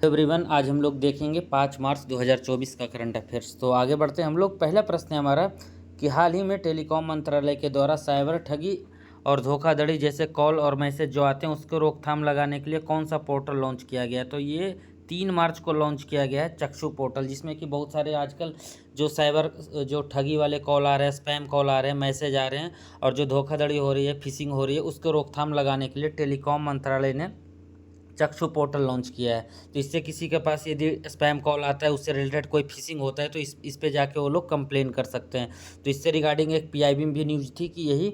Everyone, आज हम लोग देखेंगे 5 मार्च 2024 का करंट अफेयर्स। तो आगे बढ़ते हैं हम लोग। पहला प्रश्न है हमारा कि हाल ही में टेलीकॉम मंत्रालय के द्वारा साइबर ठगी और धोखाधड़ी जैसे कॉल और मैसेज जो आते हैं उसको रोकथाम लगाने के लिए कौन सा पोर्टल लॉन्च किया गया है। तो ये 3 मार्च को लॉन्च किया गया है चक्षु पोर्टल, जिसमें कि बहुत सारे आजकल जो साइबर जो ठगी वाले कॉल आ रहे हैं, स्पैम कॉल आ रहे हैं, मैसेज आ रहे हैं और जो धोखाधड़ी हो रही है, फिशिंग हो रही है, उसको रोकथाम लगाने के लिए टेलीकॉम मंत्रालय ने चक्षु पोर्टल लॉन्च किया है। तो इससे किसी के पास यदि स्पैम कॉल आता है, उससे रिलेटेड कोई फिशिंग होता है, तो इस पे जाके वो लोग कंप्लेन कर सकते हैं। तो इससे रिगार्डिंग एक पीआईबी में भी न्यूज़ थी कि यही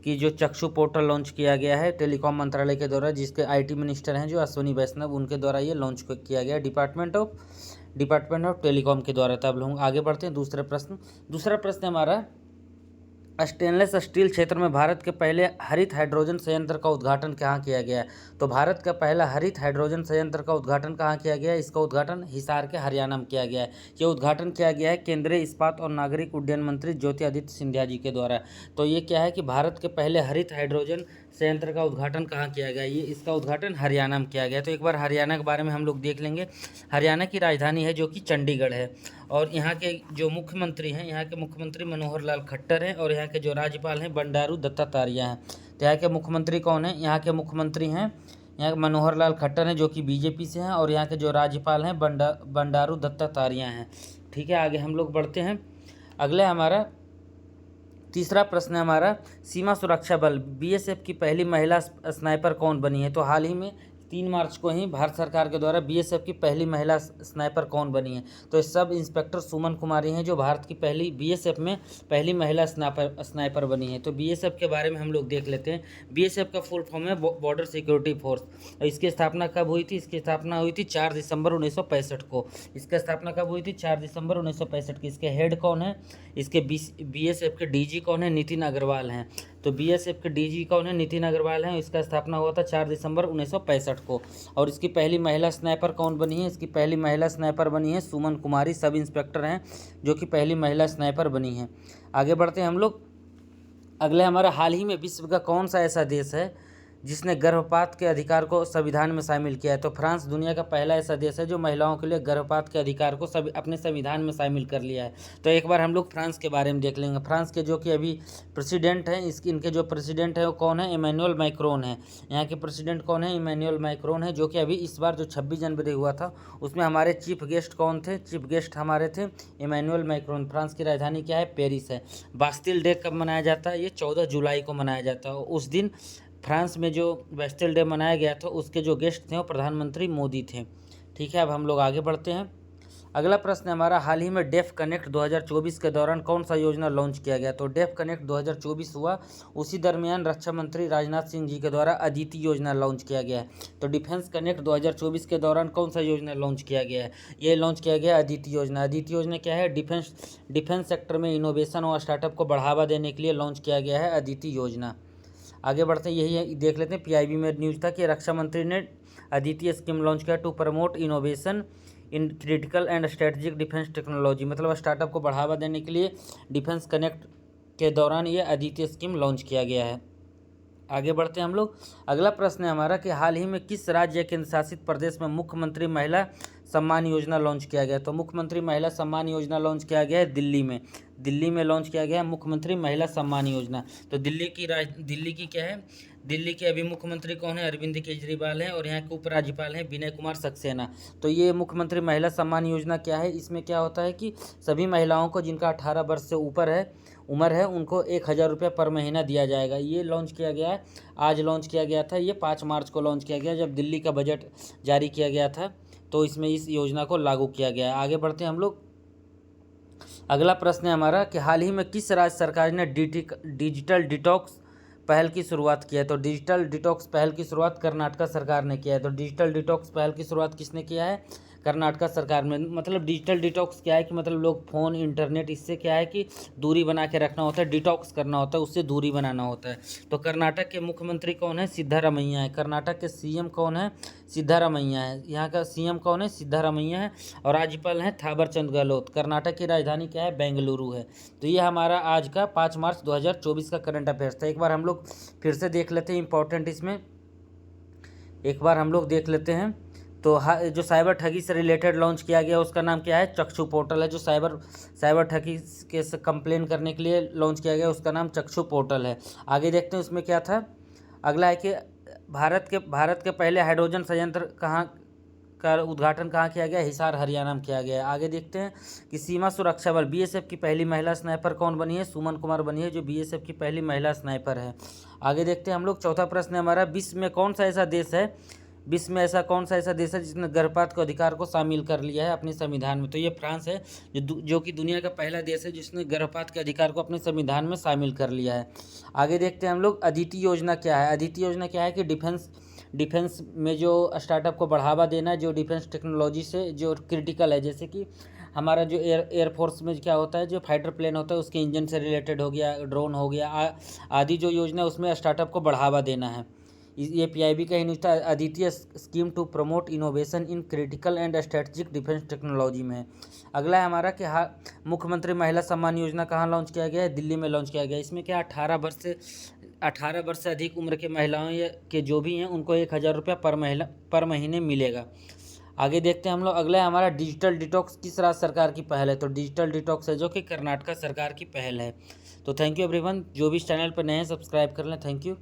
कि जो चक्षु पोर्टल लॉन्च किया गया है टेलीकॉम मंत्रालय के द्वारा, जिसके आईटी मिनिस्टर हैं जो अश्विनी वैष्णव, उनके द्वारा ये लॉन्च किया गया है डिपार्टमेंट ऑफ टेलीकॉम के द्वारा। तो अब लोग आगे बढ़ते हैं दूसरा प्रश्न हमारा, स्टेनलेस स्टील क्षेत्र में भारत के पहले हरित हाइड्रोजन संयंत्र का उद्घाटन कहाँ किया गया है। तो भारत का पहला हरित हाइड्रोजन संयंत्र का उद्घाटन कहाँ किया गया है? इसका उद्घाटन हिसार के हरियाणा में किया गया है। ये उद्घाटन किया गया है केंद्रीय इस्पात और नागरिक उड्डयन मंत्री ज्योतिरादित्य सिंधिया जी के द्वारा। तो ये क्या है कि भारत के पहले हरित हाइड्रोजन संयंत्र का उद्घाटन कहाँ किया गया? ये इसका उद्घाटन हरियाणा में किया गया। तो एक बार हरियाणा के बारे में हम लोग देख लेंगे। हरियाणा की राजधानी है जो कि चंडीगढ़ है, और यहाँ के जो मुख्यमंत्री हैं, यहाँ के मुख्यमंत्री मनोहर लाल खट्टर हैं, और यहाँ के जो राज्यपाल हैं बंडारू दत्तात्रेय हैं। तो यहाँ के मुख्यमंत्री कौन हैं? यहाँ के मुख्यमंत्री हैं यहाँ मनोहर लाल खट्टर हैं जो कि बीजेपी से हैं, और यहाँ के जो राज्यपाल हैं बंडारू दत्तात्रेय हैं। ठीक है, आगे हम लोग बढ़ते हैं। अगले हमारा तीसरा प्रश्न है हमारा, सीमा सुरक्षा बल बीएसएफ की पहली महिला स्नाइपर कौन बनी है? तो हाल ही में 3 मार्च को ही भारत सरकार के द्वारा बीएसएफ की पहली महिला स्नाइपर कौन बनी है? तो सब इंस्पेक्टर सुमन कुमारी हैं जो भारत की पहली बीएसएफ में पहली महिला स्नाइपर बनी है। तो बीएसएफ के बारे में हम लोग देख लेते हैं। बीएसएफ का फुल फॉर्म है बॉर्डर सिक्योरिटी फोर्स। इसकी स्थापना कब हुई थी? इसकी स्थापना हुई थी 4 दिसंबर 1965 को। इसकी स्थापना कब हुई थी? 4 दिसंबर 1965 की। इसके हेड कौन है? इसके बीएसएफ के डीजी कौन है? नितिन अग्रवाल हैं। तो बीएसएफ के डीजी कौन है? नितिन अग्रवाल हैं। इसका स्थापना हुआ था 4 दिसंबर 1965 को। और इसकी पहली महिला स्नाइपर कौन बनी है? इसकी पहली महिला स्नाइपर बनी है सुमन कुमारी, सब इंस्पेक्टर हैं जो कि पहली महिला स्नाइपर बनी है। आगे बढ़ते हैं हम लोग। अगले हमारा, हाल ही में विश्व का कौन सा ऐसा देश है जिसने गर्भपात के अधिकार को संविधान में शामिल किया है? तो फ्रांस दुनिया का पहला ऐसा देश है जो महिलाओं के लिए गर्भपात के अधिकार को अपने संविधान में शामिल कर लिया है। तो एक बार हम लोग फ्रांस के बारे में देख लेंगे। फ्रांस के जो कि अभी प्रेसिडेंट हैं, इनके जो प्रेसिडेंट है वो कौन है? इमैनुअल मैक्रोन है। यहाँ के प्रेसिडेंट कौन है? इमैनुअल मैक्रोन है, जो कि अभी इस बार जो 26 जनवरी हुआ था उसमें हमारे चीफ गेस्ट कौन थे? चीफ गेस्ट हमारे थे इमैनुअल मैक्रोन। फ्रांस की राजधानी क्या है? पेरिस है। बास्टिल डे कब मनाया जाता है? ये 14 जुलाई को मनाया जाता है। उस दिन फ्रांस में जो बास्टिल डे मनाया गया था उसके जो गेस्ट थे वो प्रधानमंत्री मोदी थे। ठीक है, अब हम लोग आगे बढ़ते हैं। अगला प्रश्न हमारा, हाल ही में डेफ कनेक्ट 2024 के दौरान कौन सा योजना लॉन्च किया गया? तो डेफ कनेक्ट 2024 हुआ, उसी दरमियान रक्षा मंत्री राजनाथ सिंह जी के द्वारा अदिति योजना लॉन्च किया गया है। तो डिफेंस कनेक्ट 2024 के दौरान कौन सा योजना लॉन्च किया गया है? ये लॉन्च किया गया अदिति योजना। अदिति योजना क्या है? डिफेंस सेक्टर में इनोवेशन और स्टार्टअप को बढ़ावा देने के लिए लॉन्च किया गया है अदिति योजना। आगे बढ़ते हैं, यही देख लेते हैं। पीआईबी में न्यूज़ था कि रक्षा मंत्री ने अदिति स्कीम लॉन्च किया to promote innovation in critical and strategic defence technology. मतलब स्टार्टअप को बढ़ावा देने के लिए डिफेंस कनेक्ट के दौरान ये अदिति स्कीम लॉन्च किया गया है। आगे बढ़ते हैं हम लोग। अगला प्रश्न है हमारा कि हाल ही में किस राज्य या केंद्र शासित प्रदेश में मुख्यमंत्री महिला सम्मान योजना लॉन्च किया गया? तो मुख्यमंत्री महिला सम्मान योजना लॉन्च किया गया है दिल्ली में लॉन्च किया गया है मुख्यमंत्री महिला सम्मान योजना। तो दिल्ली की क्या है? दिल्ली के अभी मुख्यमंत्री कौन है? अरविंद केजरीवाल हैं, और यहाँ के उपराज्यपाल हैं विनय कुमार सक्सेना। तो ये मुख्यमंत्री महिला सम्मान योजना क्या है? इसमें क्या होता है कि सभी महिलाओं को जिनका 18 वर्ष से ऊपर है उम्र है, उनको 1000 रुपये पर महीना दिया जाएगा। ये लॉन्च किया गया है, आज लॉन्च किया गया था। ये 5 मार्च को लॉन्च किया गया जब दिल्ली का बजट जारी किया गया था, तो इसमें इस योजना को लागू किया गया है। आगे बढ़ते हैं हम लोग। अगला प्रश्न है हमारा कि हाल ही में किस राज्य सरकार ने डिजिटल डिटॉक्स पहल की शुरुआत की है? तो डिजिटल डिटॉक्स पहल की शुरुआत कर्नाटक सरकार ने किया है। तो डिजिटल डिटॉक्स पहल की शुरुआत किसने किया है? कर्नाटक सरकार में। मतलब डिजिटल डिटॉक्स क्या है कि मतलब लोग फ़ोन इंटरनेट इससे क्या है कि दूरी बना के रखना होता है, डिटॉक्स करना होता है, उससे दूरी बनाना होता है। तो कर्नाटक के मुख्यमंत्री कौन है? सिद्धारमैया है। कर्नाटक के सीएम कौन है? सिद्धारमैया है। यहाँ का सीएम कौन है? सिद्धारमैया है। और राज्यपाल हैं थावरचंद गहलोत। कर्नाटक की राजधानी क्या है? बेंगलुरु है। तो ये हमारा आज का 5 मार्च 2024 का करंट अफेयर्स था। एक बार हम लोग फिर से देख लेते हैं इंपॉर्टेंट, इसमें एक बार हम लोग देख लेते हैं। तो जो साइबर ठगी से रिलेटेड लॉन्च किया गया उसका नाम क्या है, चक्षु पोर्टल है। जो साइबर ठगी के से कंप्लेन करने के लिए लॉन्च किया गया उसका नाम चक्षु पोर्टल है। आगे देखते हैं उसमें क्या था। अगला है कि भारत के पहले हाइड्रोजन संयंत्र का उद्घाटन कहाँ किया गया, हिसार हरियाणा में किया गया है। आगे देखते हैं कि सीमा सुरक्षा बल बीएसएफ की पहली महिला स्नाइपर कौन बनी है, सुमन कुमार बनी है, जो बीएसएफ की पहली महिला स्नाइपर है। आगे देखते हैं हम लोग, चौथा प्रश्न है हमारा, विश्व में कौन सा ऐसा देश है जिसने गर्भपात के अधिकार को शामिल कर लिया है अपने संविधान में। तो ये फ्रांस है, जो कि दुनिया का पहला देश है जिसने गर्भपात के अधिकार को अपने संविधान में शामिल कर लिया है। आगे देखते हैं हम लोग, अदिति योजना क्या है। अदिति योजना क्या है कि डिफेंस में जो स्टार्टअप को बढ़ावा देना है, जो डिफेंस टेक्नोलॉजी से जो क्रिटिकल है, जैसे कि हमारा जो एयरफोर्स में क्या होता है, जो फाइटर प्लेन होता है उसके इंजन से रिलेटेड हो गया, ड्रोन हो गया आदि जो योजना है उसमें स्टार्टअप को बढ़ावा देना है। ये पीआईबी का ही न्यूज़ था। Aditi scheme to promote innovation in critical and strategic defence technology में है। अगला है हमारा कि मुख्यमंत्री महिला सम्मान योजना कहाँ लॉन्च किया गया है, दिल्ली में लॉन्च किया गया है। इसमें क्या 18 वर्ष से अधिक उम्र के महिलाओं के जो भी हैं उनको 1,000 रुपया पर महीने मिलेगा। आगे देखते हैं हम लोग, अगला है हमारा डिजिटल डिटॉक्स किस राज्य सरकार की पहल है। तो डिजिटल डिटॉक्स है जो कि कर्नाटक सरकार की पहल है। तो थैंक यू एवरीवन, जो भी इस चैनल पर नए हैं सब्सक्राइब कर लें। Thank you.